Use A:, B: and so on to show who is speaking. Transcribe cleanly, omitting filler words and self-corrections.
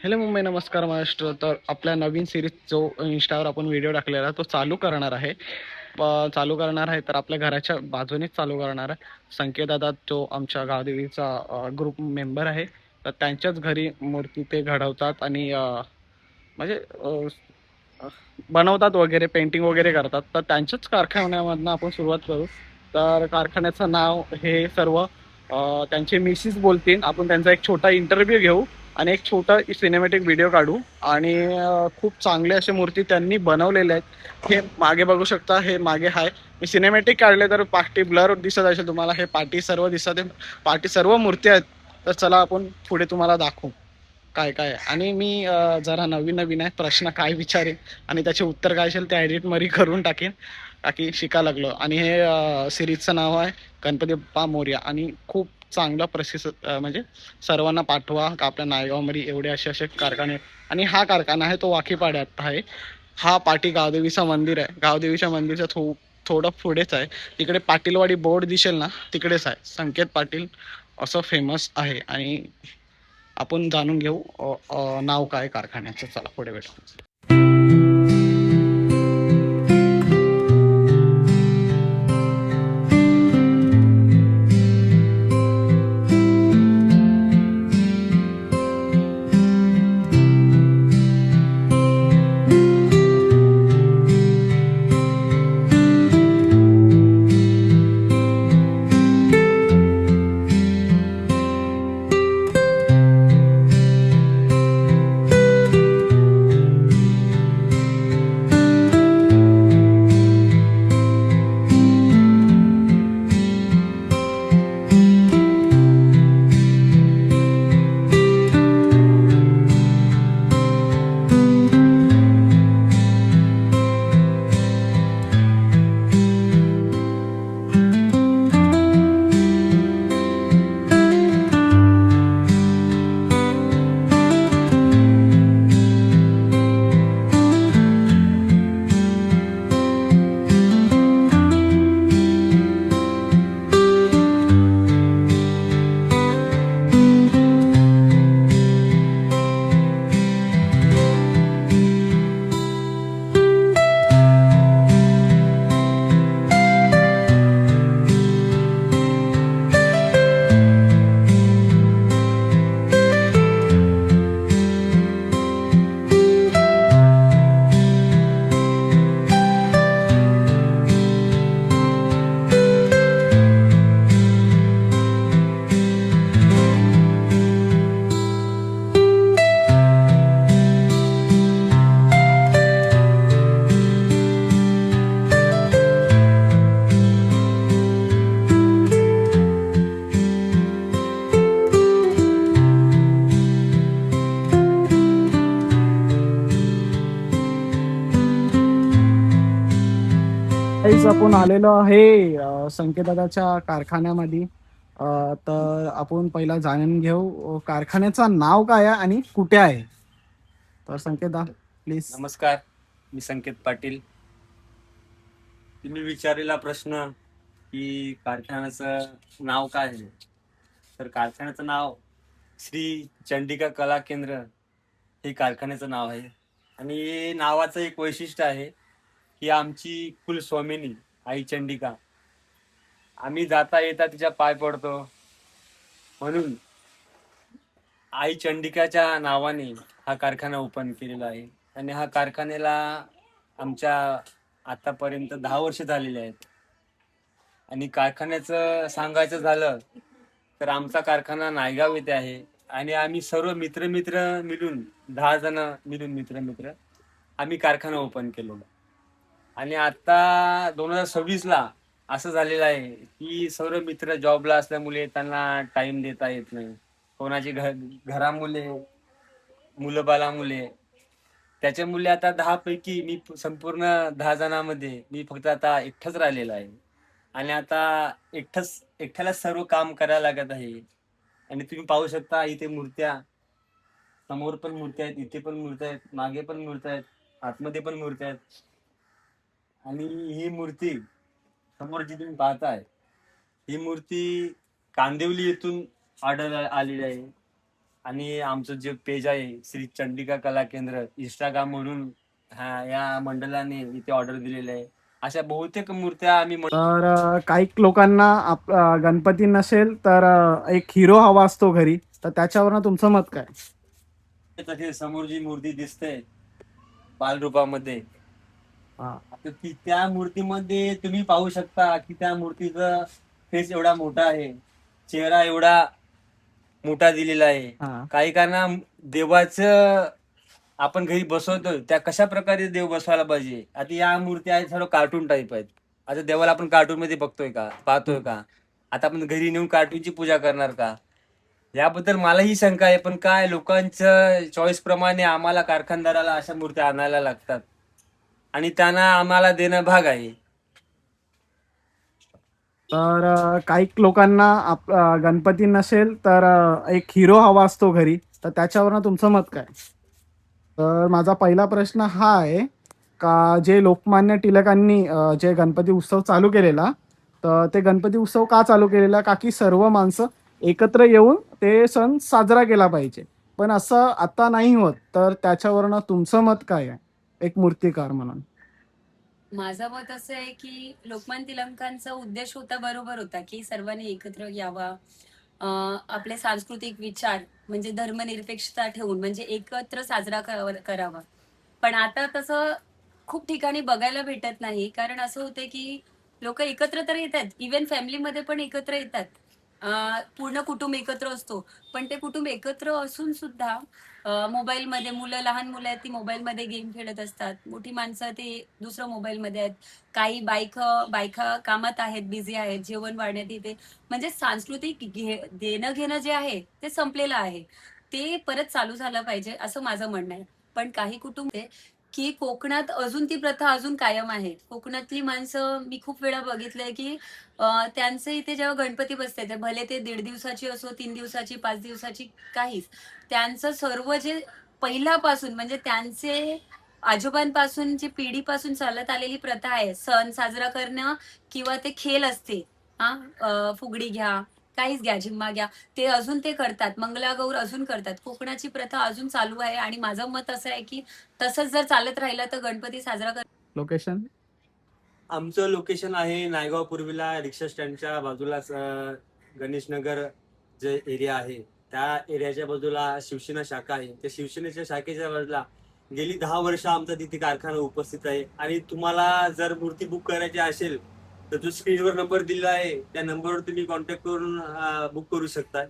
A: Hello Mumbai, नमस्कार महाराष्ट्र. तर आपल्या नवीन सिरीज जो इंस्टावर आपण व्हिडिओ टाकलेला तो चालू करणार आहे. तर आपल्या घराच्या बाजूनेच चालू करणार आहे. संकेत दादा जो आमच्या गावदेवीचा ग्रुप मेंबर आहे, तर त्यांच्याच घरी मूर्ती ते घडवतात आणि म्हणजे बनवतात वगैरे, पेंटिंग वगैरे करतात. तर त्यांच्याच कारखान्यामधनं आपण सुरुवात करू. तर कारखान्याचं नाव हे सर्व त्यांचे मिसेस बोलतील. आपण त्यांचा एक छोटा इंटरव्ह्यू घेऊ आणि एक छोटा सिनेमॅटिक व्हिडिओ काढू. आणि खूप चांगले असे मूर्ती त्यांनी बनवलेले आहेत. हे मागे बघू शकता, हे मागे आहे. मी सिनेमॅटिक काढले तर पाठी ब्लर दिसत असेल तुम्हाला. हे पाठी सर्व दिसत आहे, पाठी सर्व मूर्ती आहेत. तर चला आपण पुढे तुम्हाला दाखवू काय काय आहे. आणि मी जरा नवीन नवीन आहे, प्रश्न काय विचारेन आणि त्याचे उत्तर काय असेल ते एडिट मध्ये करून टाकेन, ताकी शिका लागलो. आणि हे सिरीजचं नाव आहे गणपती बाप्पा मोरया. आणि खूप चांगला म्हणजे सर्वांना पाठवा का आपल्या नायगावमध्ये एवढे असे असे कारखाने. आणि हा कारखाना आहे तो वाकीपाड्यात आहे. हा पाटी गावदेवीचं मंदिर आहे. गावदेवीच्या मंदिरचं थोडं पुढेच आहे. तिकडे पाटीलवाडी बोर्ड दिसेल ना, तिकडेच आहे. संकेत पाटील असं फेमस आहे. आणि आपण जाणून घेऊ नाव काय कारखान्याचं. चला पुढे भेटू. आपण आलेलो आहे संकेतदादाच्या कारखान्यामध्ये. तर आपण पहिला जाणून घेऊ कारखान्याचं नाव काय आहे आणि कुठे आहे. तर संकेतदा प्लीज.
B: नमस्कार, मी संकेत पाटील. तुम्ही विचारलेला प्रश्न की कारखान्याचं नाव काय आहे, तर कारखान्याचं नाव श्री चंडिका कला केंद्र हे कारखान्याचं नाव आहे. आणि नावाचं एक वैशिष्ट्य आहे की आमची कुलस्वामिनी आई चंडिका, आम्ही जाता येता तिच्या पाय पडतो, म्हणून आई चंडिकाच्या नावाने हा कारखाना ओपन केलेला आहे. आणि हा कारखान्याला आमच्या आतापर्यंत 10 वर्ष झालेले आहेत. आणि कारखान्याचं सांगायचं झालं तर आमचा कारखाना नायगाव येथे आहे. आणि आम्ही सर्व मित्र मिळून 10 जण मिळून आम्ही कारखाना ओपन केलेला. आणि आता 2026ला असं झालेलं आहे की सर्व मित्र जॉबला असल्यामुळे त्यांना टाइम देता येत नाही. कोणाची घरामुळे, मुलं बालामुळे, त्याच्यामुळे आता 10 पैकी मी संपूर्ण 10 जणांमध्ये मी फक्त आता एकटाच राहिलेला आहे. आणि आता एकट्याला सर्व काम करायला लागत आहे. आणि तुम्ही पाहू शकता इथे मूर्त्या, समोर पण मूर्त्या आहेत, इथे पण मूर्त्या आहेत, मागे पण मूर्त्या आहेत, आतमध्ये पण मूर्त्या आहेत. आणि ही मूर्ती समोर जी तुम्ही पाहताय, ही मूर्ती कांदिवली येथून ऑर्डर आलेली आहे. आणि आमचं जे पेज आहे श्री चंडिका कला केंद्र इंस्टाग्राम म्हणून या मंडळाने इथे ऑर्डर दिलेले आहे. अशा बहुतेक मूर्त्या आम्ही
A: तर काही लोकांना गणपती नसेल तर एक हिरो हवा असतो घरी, तर त्याच्यावरनं तुमचं मत काय?
B: तसे समोर जी मूर्ती दिसते बालरूपामध्ये,
A: हा.
B: तर त्या मूर्तीमध्ये तुम्ही पाहू शकता की त्या मूर्तीचा फेस एवढा मोठा आहे, चेहरा एवढा मोठा दिलेला आहे.
A: हा.
B: काही कारणा देवाचं आपण घरी बसवतो त्या कशा प्रकारे देव बसवायला पाहिजे. आता या मूर्ती आहेत सर्व कार्टून टाईप आहेत. आता देवाला आपण कार्टून मध्ये पाहतोय का? आता आपण घरी नेऊन कार्टूनची पूजा करणार का? याबद्दल मला ही शंका आहे. पण काय लोकांच्या चॉईस प्रमाणे आम्हाला कारखानदाराला अशा मूर्त्या आणायला लागतात आणि त्यांना आम्हाला देणं भाग आहे.
A: तर काही लोकांना गणपती नसेल तर एक हिरो हवा असतो घरी, तर त्याच्यावरनं तुमचं मत काय? तर माझा पहिला प्रश्न हा आहे का जे लोकमान्य टिळकांनी जे गणपती उत्सव चालू केलेला, तर ते गणपती उत्सव का चालू केलेला? का की सर्व माणसं एकत्र येऊन ते सण साजरा केला पाहिजे. पण असं आता नाही होत, तर त्याच्यावरनं तुमचं मत काय आहे एक मूर्तिकार म्हणून?
C: माझं मत असं आहे की लोकमान्य टिळकांचा उद्देश होता बरोबर होता की सर्वांनी एकत्र यावा, आपले सांस्कृतिक विचार म्हणजे धर्मनिरपेक्षता ठेवून म्हणजे एकत्र साजरा करावा. पण आता तसं खूप ठिकाणी बघायला भेटत नाही. कारण असं होतं की लोक एकत्र तर येतात, इव्हन फॅमिलीमध्ये पण एकत्र येतात. पूर्ण कुटुंब एकत्र असतो. पण ते कुटुंब एकत्र असून सुद्धा मोबाईलमध्ये लहान मुलं आहेत ती मोबाईलमध्ये गेम खेळत असतात. मोठी माणसं ते दुसरं मोबाईलमध्ये आहेत. काही बायका कामात आहेत, बिझी आहेत, जेवण वाढण्यात येते. म्हणजे सांस्कृतिक देणं घेणं जे आहे ते संपलेलं आहे. ते परत चालू झालं पाहिजे असं माझं म्हणणं आहे. पण काही कुटुंब आहे की कोकणात अजून ती प्रथा अजून कायम आहे. कोकणातली माणसं मी खूप वेळा बघितलंय की त्यांचे इथे जेव्हा गणपती बसते ते भले ते 1.5 दिवसाची असो, 3 दिवसाची, 5 दिवसाची काहीच. त्यांचं सर्व जे पहिल्यापासून म्हणजे त्यांचे आजोबांपासून जी पिढीपासून चालत आलेली प्रथा आहे, सण साजरा करणं किंवा ते खेळ असते. फुगडी घ्या, काहीच घ्या, झिम्मा घ्या. ते अजून ते करतात. मंगलागौर अजून करतात. कोकणाची प्रथा अजून चालू आहे आणि माझं मत असं आहे की तसंच जर चालत राहिलं तर गणपती साजरा
A: लोकेशन?
B: आमचं लोकेशन आहे नायगाव पूर्वीला रिक्षा स्टँडच्या बाजूलाच गणेश नगर जे एरिया आहे त्या एरियाच्या बाजूला शिवसेना शाखा आहे. त्या शिवसेनेच्या शाखेच्या बाजूला गेली 10 वर्ष आमचा तिथे कारखाना उपस्थित आहे. आणि तुम्हाला जर मूर्ती बुक करायची असेल तर जो स्क्रीनवर नंबर दिला आहे त्या नंबरवर तुम्ही कॉन्टॅक्ट करून बुक करू शकता.